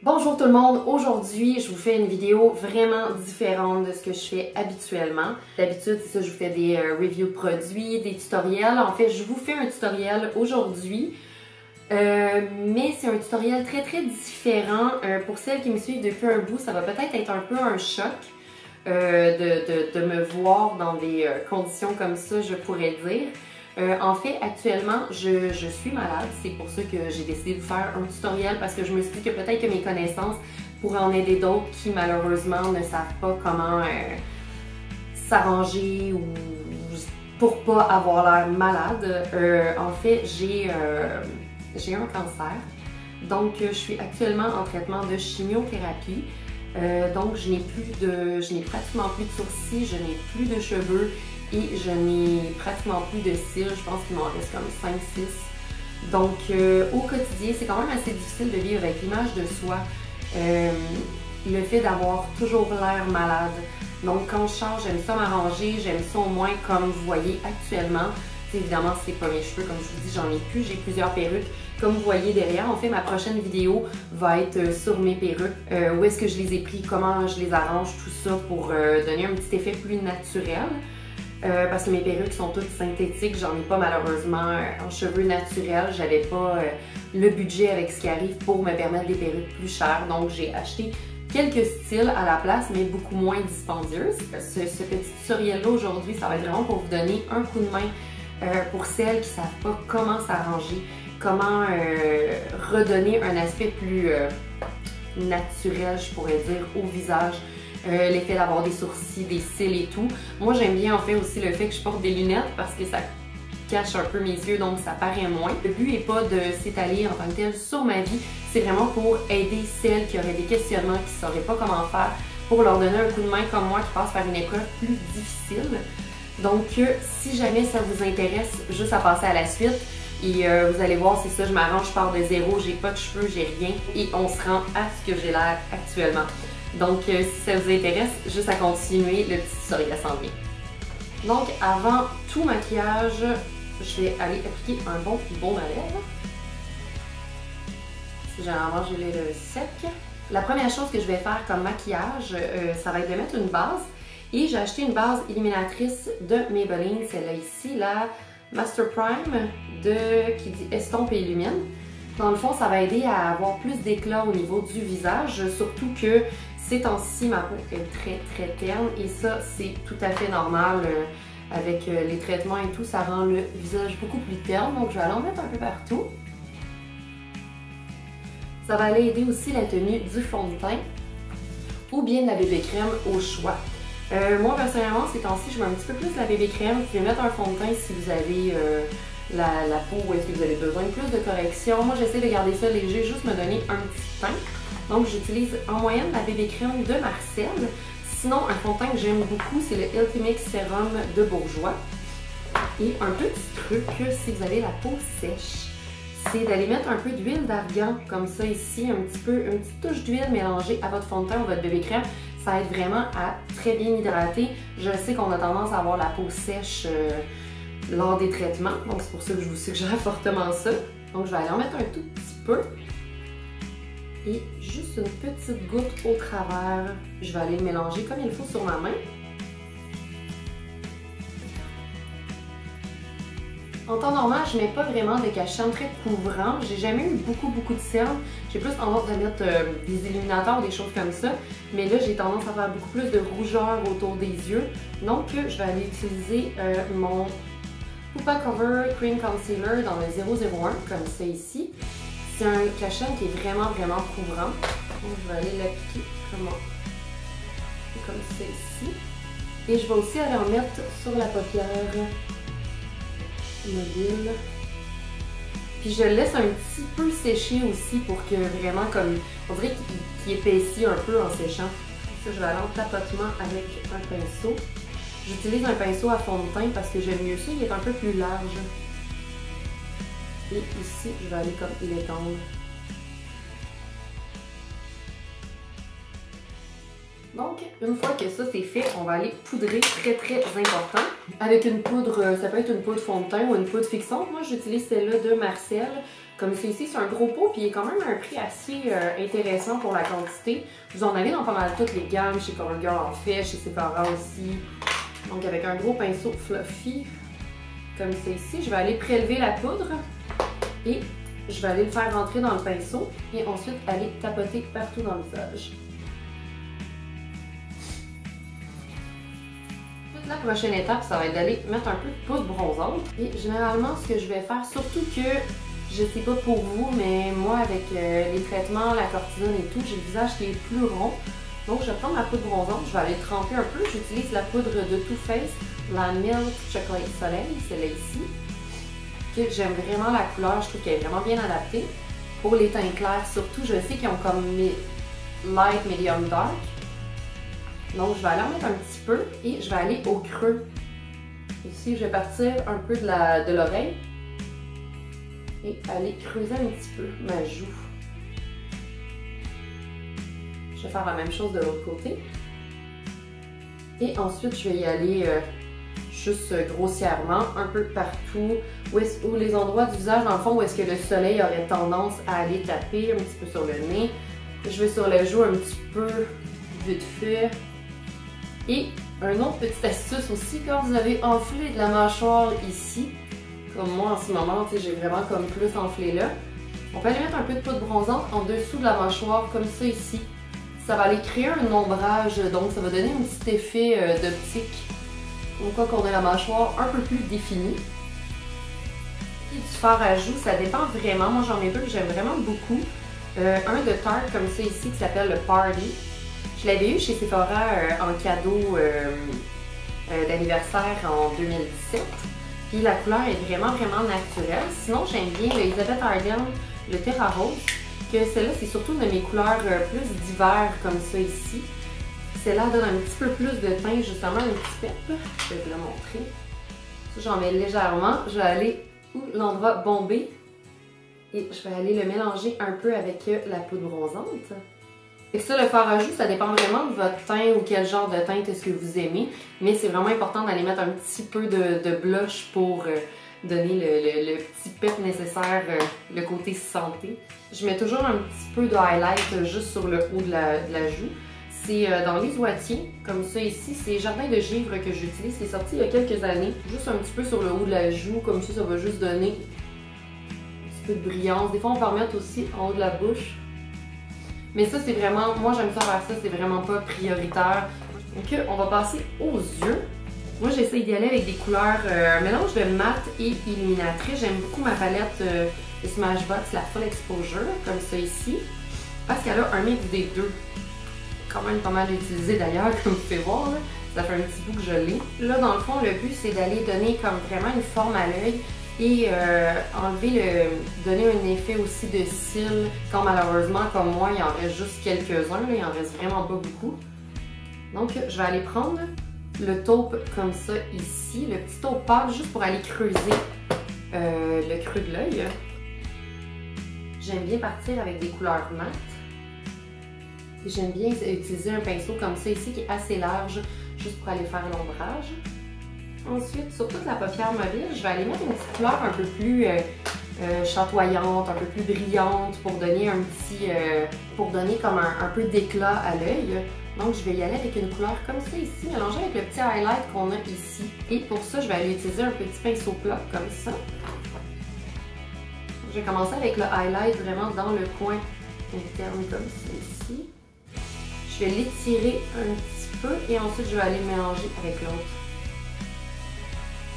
Bonjour tout le monde, aujourd'hui je vous fais une vidéo vraiment différente de ce que je fais habituellement. D'habitude c'est ça, je vous fais des reviews de produits, des tutoriels. En fait je vous fais un tutoriel aujourd'hui, mais c'est un tutoriel très différent. Pour celles qui me suivent depuis un bout, ça va peut-être être un peu un choc de me voir dans des conditions comme ça, je pourrais dire. En fait, actuellement, je suis malade. C'est pour ça que j'ai décidé de faire un tutoriel parce que je me suis dit que peut-être que mes connaissances pourraient en aider d'autres qui malheureusement ne savent pas comment s'arranger ou pour pas avoir l'air malade. En fait, j'ai un cancer. Donc, je suis actuellement en traitement de chimiothérapie. Donc, je n'ai pratiquement plus de sourcils, je n'ai plus de cheveux. Et je n'ai pratiquement plus de cils, je pense qu'il m'en reste comme 5-6. Donc au quotidien, c'est quand même assez difficile de vivre avec l'image de soi. Le fait d'avoir toujours l'air malade. Donc quand je change, j'aime ça m'arranger, j'aime ça au moins comme vous voyez actuellement. Évidemment, c'est pas mes cheveux, comme je vous dis, j'en ai plus, j'ai plusieurs perruques. Comme vous voyez derrière, en fait, ma prochaine vidéo va être sur mes perruques. Où est-ce que je les ai pris, comment je les arrange, tout ça pour donner un petit effet plus naturel. Parce que mes perruques sont toutes synthétiques, j'en ai pas malheureusement en cheveux naturels, j'avais pas le budget avec ce qui arrive pour me permettre des perruques plus chères, donc j'ai acheté quelques styles à la place, mais beaucoup moins dispendieuses. Ce petit tutoriel-là aujourd'hui, ça va être vraiment pour vous donner un coup de main pour celles qui savent pas comment s'arranger, comment redonner un aspect plus naturel, je pourrais dire, au visage. L'effet d'avoir des sourcils, des cils et tout. Moi, j'aime bien en fait aussi le fait que je porte des lunettes parce que ça cache un peu mes yeux, donc ça paraît moins. Le but n'est pas de s'étaler en tant que tel sur ma vie, c'est vraiment pour aider celles qui auraient des questionnements, qui ne sauraient pas comment faire, pour leur donner un coup de main comme moi qui passe par une épreuve plus difficile. Donc, si jamais ça vous intéresse, juste à passer à la suite. Et vous allez voir, c'est ça, je m'arrange, je pars de zéro, j'ai pas de cheveux, j'ai rien. Et on se rend à ce que j'ai l'air actuellement. Donc, si ça vous intéresse, juste à continuer, le petit tutoriel s'en vient. Donc, avant tout maquillage, je vais aller appliquer un bon baume à lèvres. Généralement, je l'ai le sec. La première chose que je vais faire comme maquillage, ça va être de mettre une base. Et j'ai acheté une base illuminatrice de Maybelline, celle-là ici, la Master Prime, qui dit Estompe et Illumine. Dans le fond, ça va aider à avoir plus d'éclat au niveau du visage, surtout que ces temps-ci, ma peau est très terne et ça, c'est tout à fait normal avec les traitements et tout, ça rend le visage beaucoup plus terne, donc je vais aller en mettre un peu partout. Ça va aller aider aussi la tenue du fond de teint ou bien de la bébé crème au choix. Moi, personnellement, ces temps-ci, je mets un petit peu plus de la bébé crème. Vous pouvez mettre un fond de teint si vous avez la peau où est-ce que vous avez besoin de plus de correction. Moi, j'essaie de garder ça léger, juste me donner un petit teint. Donc, j'utilise en moyenne la bébé crème de Marcel. Sinon, un fond de teint que j'aime beaucoup, c'est le Ultimate Serum de Bourjois. Et un petit truc, si vous avez la peau sèche, c'est d'aller mettre un peu d'huile d'argan, comme ça ici, une petite touche d'huile mélangée à votre fond de teint ou votre bébé crème. Ça aide vraiment à très bien hydrater. Je sais qu'on a tendance à avoir la peau sèche lors des traitements, donc c'est pour ça que je vous suggère fortement ça. Donc, je vais aller en mettre un tout petit peu. Et juste une petite goutte au travers. Je vais aller le mélanger comme il faut sur ma main. En temps normal, je ne mets pas vraiment de cache-cerne très couvrant. J'ai jamais eu beaucoup de cernes. J'ai plus tendance à mettre des illuminateurs ou des choses comme ça. Mais là, j'ai tendance à faire beaucoup plus de rougeur autour des yeux. Donc, je vais aller utiliser mon Pupa Cover Cream Concealer dans le 001, comme ça ici. C'est un cache-cerne qui est vraiment couvrant. Donc, je vais aller l'appliquer comme ça ici. Et je vais aussi aller en mettre sur la paupière mobile. Puis je le laisse un petit peu sécher aussi pour que vraiment, comme on dirait qu'il épaissit un peu en séchant. Ça, je vais aller en tapotement avec un pinceau. J'utilise un pinceau à fond de teint parce que j'aime mieux ça, il est un peu plus large. Et ici, je vais aller comme l'étendre. Donc, une fois que ça c'est fait, on va aller poudrer, très important. Avec une poudre, ça peut être une poudre fond de teint ou une poudre fixante. Moi, j'utilise celle-là de Marcel. Comme c'est ici, c'est un gros pot, puis il est quand même un prix assez intéressant pour la quantité. Vous en avez dans pas mal toutes les gammes, chez CoverGirl en fait, chez Sephora aussi. Donc, avec un gros pinceau fluffy, comme c'est ici, je vais aller prélever la poudre et je vais aller le faire rentrer dans le pinceau et ensuite aller tapoter partout dans le visage. La prochaine étape, ça va être d'aller mettre un peu de poudre bronzante. Et généralement, ce que je vais faire, surtout que, je sais pas pour vous, mais moi, avec les traitements, la cortisone et tout, j'ai le visage qui est plus rond. Donc, je vais prendre ma poudre bronzante, je vais aller tremper un peu. J'utilise la poudre de Too Faced, la Milk Chocolate Soleil, celle-là ici. Que j'aime vraiment la couleur, je trouve qu'elle est vraiment bien adaptée. Pour les teints clairs, surtout, je sais qu'ils ont comme light, medium, dark. Donc, je vais aller en mettre un petit peu et je vais aller au creux. Ici, je vais partir un peu de l'oreille et aller creuser un petit peu ma joue. Je vais faire la même chose de l'autre côté. Et ensuite, je vais y aller juste grossièrement, un peu partout, où les endroits du visage, dans le fond, où est-ce que le soleil aurait tendance à aller taper, un petit peu sur le nez. Je vais sur les joues un petit peu vite fait. Et une autre petite astuce aussi, quand vous avez enflé de la mâchoire ici, comme moi en ce moment, j'ai vraiment comme plus enflé là, on peut aller mettre un peu de poudre bronzante en dessous de la mâchoire, comme ça ici. Ça va aller créer un ombrage, donc ça va donner un petit effet d'optique. Donc quoi qu'on ait la mâchoire un peu plus définie. Et du fard à joues, ça dépend vraiment. Moi j'en ai deux que j'aime vraiment beaucoup. Un de Tarte comme ça ici qui s'appelle le Party. Je l'avais eu chez Sephora en cadeau d'anniversaire en 2017. Puis la couleur est vraiment naturelle. Sinon, j'aime bien le Elizabeth Arden, le Terra Rose, que celle-là, c'est surtout une de mes couleurs plus d'hiver, comme ça ici. Celle-là donne un petit peu plus de teint, justement, un petit pep. Je vais vous le montrer. Ça, j'en mets légèrement. Je vais aller où l'endroit bombé et je vais aller le mélanger un peu avec la poudre bronzante. Et ça, le fard à joues, ça dépend vraiment de votre teint ou quel genre de teinte est-ce que vous aimez. Mais c'est vraiment important d'aller mettre un petit peu de blush pour donner le petit pep nécessaire, le côté santé. Je mets toujours un petit peu de highlight juste sur le haut de la joue. C'est dans les Oitiers, comme ça ici. C'est Jardin de Givre que j'utilise. C'est sorti il y a quelques années. Juste un petit peu sur le haut de la joue, comme ça va juste donner un petit peu de brillance. Des fois, on peut en mettre aussi en haut de la bouche. Mais ça, c'est vraiment, moi j'aime ça faire ça, c'est vraiment pas prioritaire. Donc on va passer aux yeux. Moi j'essaie d'y aller avec des couleurs, un mélange de mat et illuminatrice. J'aime beaucoup ma palette de Smashbox, la Full Exposure, comme ça ici. Parce qu'elle a un mix des deux. Quand même pas mal utilisé d'ailleurs, comme vous pouvez voir. Là. Ça fait un petit bout que je l'ai. Là dans le fond, le but c'est d'aller donner comme vraiment une forme à l'œil. Et donner un effet aussi de cils, quand malheureusement, comme moi, il en reste juste quelques-uns, il en reste vraiment pas beaucoup. Donc, je vais aller prendre le taupe comme ça ici, le petit taupe pâle, juste pour aller creuser le creux de l'œil. J'aime bien partir avec des couleurs mates. J'aime bien utiliser un pinceau comme ça ici, qui est assez large, juste pour aller faire l'ombrage. Ensuite, sur toute la paupière mobile, je vais aller mettre une petite couleur un peu plus chatoyante, un peu plus brillante pour donner un petit, pour donner comme un peu d'éclat à l'œil. Donc, je vais y aller avec une couleur comme ça ici, mélangée avec le petit highlight qu'on a ici. Et pour ça, je vais aller utiliser un petit pinceau plat comme ça. Je vais commencer avec le highlight vraiment dans le coin interne comme ça ici. Je vais l'étirer un petit peu et ensuite, je vais aller le mélanger avec l'autre.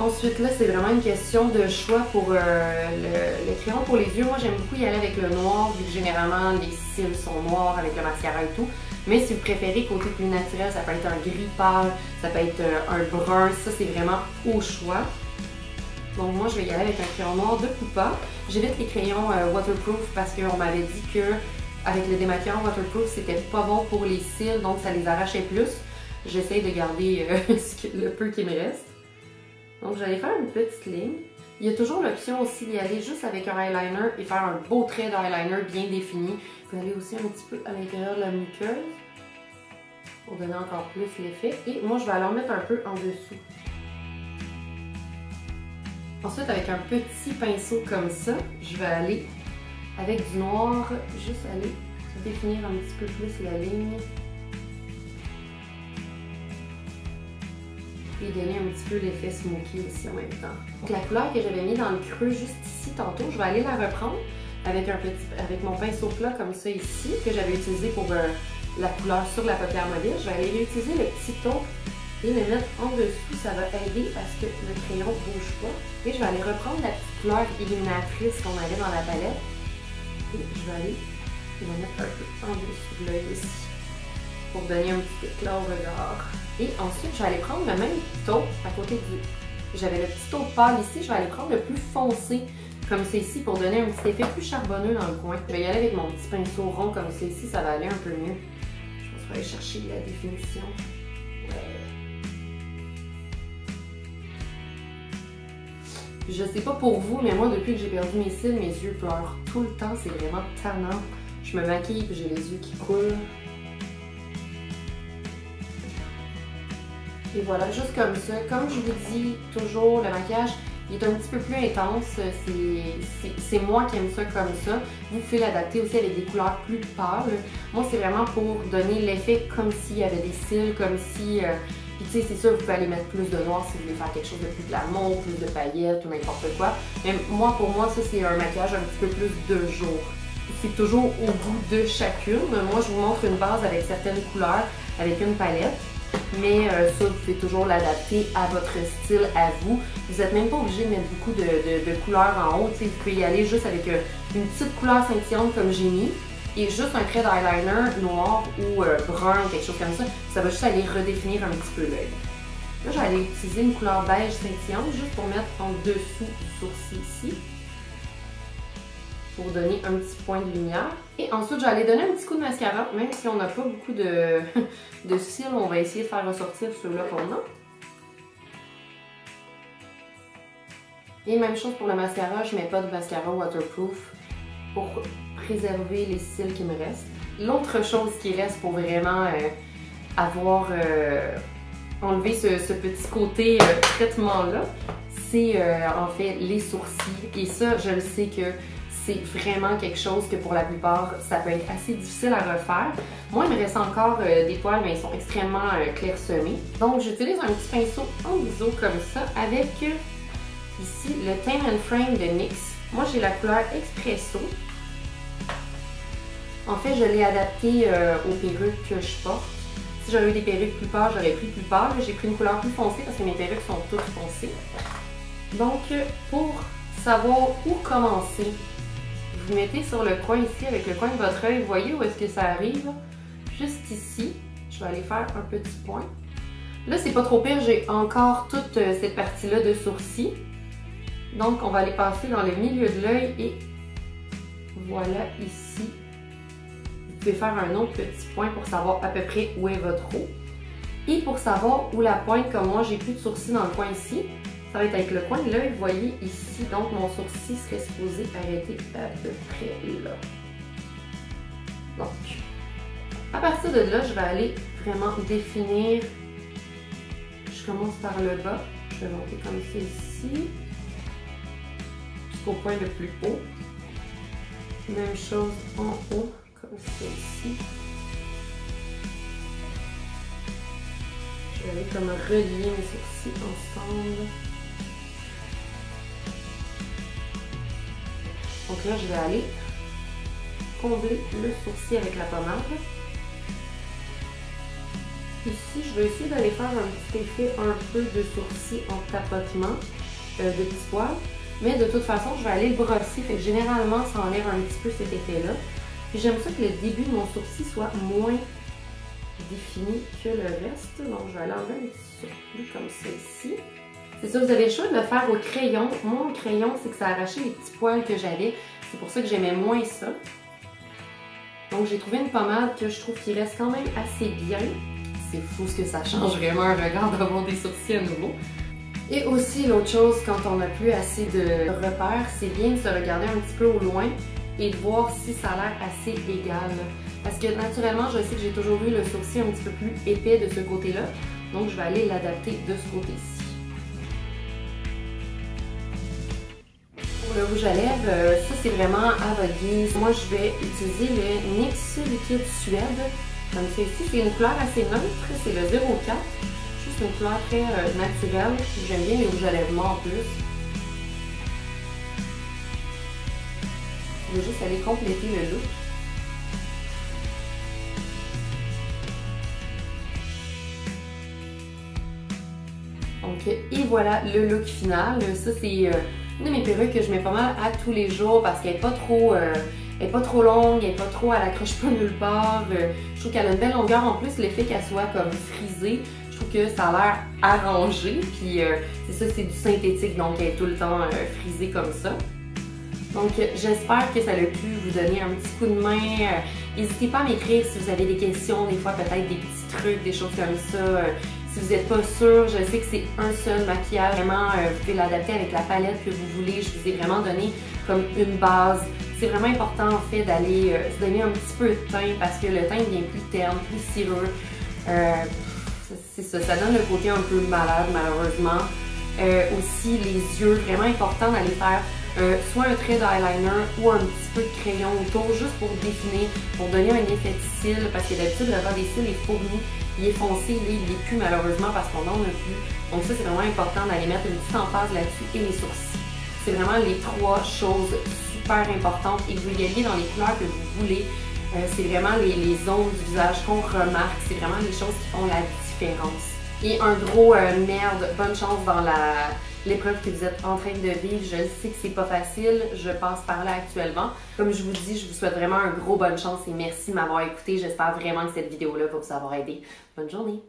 Ensuite, là, c'est vraiment une question de choix pour le crayon pour les yeux. Moi, j'aime beaucoup y aller avec le noir, vu que généralement, les cils sont noirs avec le mascara et tout. Mais si vous préférez côté plus naturel, ça peut être un gris pâle, ça peut être un brun. Ça, c'est vraiment au choix. Donc, moi, je vais y aller avec un crayon noir de Pupa. J'évite les crayons waterproof parce qu'on m'avait dit que avec le démaquillant waterproof, c'était pas bon pour les cils, donc ça les arrachait plus. J'essaye de garder le peu qui me reste. Donc, j'allais faire une petite ligne. Il y a toujours l'option aussi d'y aller juste avec un eyeliner et faire un beau trait d'eyeliner bien défini. Vous pouvez aller aussi un petit peu à l'intérieur de la muqueuse. pour donner encore plus l'effet. Et moi, je vais aller en mettre un peu en dessous. Ensuite, avec un petit pinceau comme ça, je vais aller avec du noir, juste aller définir un petit peu plus la ligne. Et donner un petit peu l'effet smoky aussi en même temps. Donc la couleur que j'avais mis dans le creux juste ici tantôt, je vais aller la reprendre avec mon pinceau plat comme ça ici, que j'avais utilisé pour la couleur sur la paupière mobile. Je vais aller réutiliser le petit taupe et le mettre en dessous. Ça va aider à ce que le crayon ne bouge pas. Et je vais aller reprendre la petite couleur illuminatrice qu'on avait dans la palette. Et je vais aller la mettre un peu en dessous de l'œil ici, pour donner un petit éclat au regard. Et ensuite, je vais aller prendre le même taupe à côté du... J'avais le petit taupe pâle ici, je vais aller prendre le plus foncé, comme c'est ici, pour donner un petit effet plus charbonneux dans le coin. Je vais y aller avec mon petit pinceau rond comme c'est ici, ça va aller un peu mieux. Je pense que je vais aller chercher la définition. Ouais. Je sais pas pour vous, mais moi, depuis que j'ai perdu mes cils, mes yeux pleurent tout le temps, c'est vraiment tannant. Je me maquille et j'ai les yeux qui coulent. Et voilà, juste comme ça. Comme je vous dis toujours, le maquillage il est un petit peu plus intense. C'est moi qui aime ça comme ça. Vous pouvez l'adapter aussi avec des couleurs plus pâles. Moi, c'est vraiment pour donner l'effet comme s'il y avait des cils, comme si... Puis tu sais, c'est sûr, vous pouvez aller mettre plus de noir si vous voulez faire quelque chose de plus glamour, plus de paillettes ou n'importe quoi. Mais moi, pour moi, ça, c'est un maquillage un petit peu plus de jour. C'est toujours au goût de chacune. Moi, je vous montre une base avec certaines couleurs, avec une palette. Mais ça, vous pouvez toujours l'adapter à votre style, à vous. Vous n'êtes même pas obligé de mettre beaucoup de couleurs en haut. Vous pouvez y aller juste avec une petite couleur scintillante comme j'ai mis. Et juste un trait d'eyeliner noir ou brun ou quelque chose comme ça. Ça va juste aller redéfinir un petit peu l'œil. Là, je vais aller utiliser une couleur beige scintillante juste pour mettre en dessous du sourcil ici. Pour donner un petit point de lumière. Et ensuite, je vais aller donner un petit coup de mascara, même si on n'a pas beaucoup de cils, on va essayer de faire ressortir ceux-là qu'on a. Et même chose pour le mascara, je ne mets pas de mascara waterproof pour préserver les cils qui me restent. L'autre chose qui reste pour vraiment avoir enlevé ce petit côté traitement-là, c'est en fait les sourcils. Et ça, je le sais que c'est vraiment quelque chose que pour la plupart, ça peut être assez difficile à refaire. Moi, il me reste encore des poils, mais ils sont extrêmement clairsemés. Donc, j'utilise un petit pinceau en biseau comme ça avec ici le Tame & Frame de NYX. Moi, j'ai la couleur Expresso. En fait, je l'ai adapté aux perruques que je porte. Si j'avais eu des perruques plus pâles, j'aurais pris plus pâle. J'ai pris une couleur plus foncée parce que mes perruques sont toutes foncées. Donc, pour savoir où commencer, vous mettez sur le coin ici, avec le coin de votre œil, vous voyez où est-ce que ça arrive? Juste ici, je vais aller faire un petit point. Là, c'est pas trop pire, j'ai encore toute cette partie-là de sourcil. Donc, on va aller passer dans le milieu de l'œil et voilà ici. Vous pouvez faire un autre petit point pour savoir à peu près où est votre eau. Et pour savoir où la pointe, comme moi, j'ai plus de sourcil dans le coin ici, ça va être avec le coin de l'œil, vous voyez ici, donc mon sourcil serait supposé arrêter à peu près là. Donc, à partir de là, je vais aller vraiment définir. Je commence par le bas, je vais monter comme ça ici, jusqu'au point le plus haut. Même chose en haut, comme ça ici. Je vais aller comme relier mes sourcils ensemble. Donc là, je vais aller combler le sourcil avec la pommade. Ici, je vais essayer d'aller faire un petit effet un peu de sourcil en tapotement de petits poils. Mais de toute façon, je vais aller le brosser. Fait que généralement, ça enlève un petit peu cet effet-là. Puis j'aime ça que le début de mon sourcil soit moins défini que le reste. Donc, je vais aller enlever un petit surplus comme ça ici. C'est ça, vous avez le choix de le faire au crayon. Moi, au crayon, c'est que ça a arraché les petits poils que j'avais. C'est pour ça que j'aimais moins ça. Donc, j'ai trouvé une pommade que je trouve qui reste quand même assez bien. C'est fou ce que ça change vraiment un regard d'avoir des sourcils à nouveau. Et aussi, l'autre chose, quand on n'a plus assez de repères, c'est bien de se regarder un petit peu au loin et de voir si ça a l'air assez égal. Parce que naturellement, je sais que j'ai toujours eu le sourcil un petit peu plus épais de ce côté-là. Donc, je vais aller l'adapter de ce côté-ci. Pour le rouge à lèvres, ça c'est vraiment à votre guise. Moi, je vais utiliser le NYX Liquid Suède. Comme ça ici, c'est une couleur assez neutre, c'est le 04. Juste une couleur très naturelle. J'aime bien les rouges à lèvres en plus. Je vais juste aller compléter le look. Donc, et voilà le look final. Ça, c'est une de mes perruques que je mets pas mal à tous les jours parce qu'elle n'est pas trop, longue, elle n'est pas trop, elle accroche pas nulle part. Je trouve qu'elle a une belle longueur. En plus, l'effet qu'elle soit comme frisée, je trouve que ça a l'air arrangé. Puis, c'est ça, c'est du synthétique, donc elle est tout le temps frisée comme ça. Donc, j'espère que ça a pu vous donner un petit coup de main. N'hésitez pas à m'écrire si vous avez des questions, des fois peut-être des petits trucs, des choses comme ça. Si vous n'êtes pas sûr, je sais que c'est un seul maquillage. Vraiment, vous pouvez l'adapter avec la palette que vous voulez. Je vous ai vraiment donné comme une base. C'est vraiment important en fait d'aller se donner un petit peu de teint parce que le teint devient plus terne, plus cireux. C'est ça, ça donne le côté un peu malade malheureusement. Aussi les yeux, vraiment important d'aller faire soit un trait d'eyeliner ou un petit peu de crayon autour juste pour définir, pour donner un effet de cils parce que d'habitude le ras des cils est fourni, il est foncé, là il n'est plus malheureusement parce qu'on n'en a plus. Donc ça c'est vraiment important d'aller mettre une petite emphase là-dessus et les sourcils. C'est vraiment les trois choses super importantes et que vous y alliez dans les couleurs que vous voulez. C'est vraiment les zones du visage qu'on remarque, c'est vraiment les choses qui font la différence. Et un gros merde, bonne chance dans l'épreuve que vous êtes en train de vivre. Je sais que c'est pas facile, je passe par là actuellement. Comme je vous dis, je vous souhaite vraiment un gros bonne chance et merci de m'avoir écouté. J'espère vraiment que cette vidéo-là va vous avoir aidé. Bonne journée!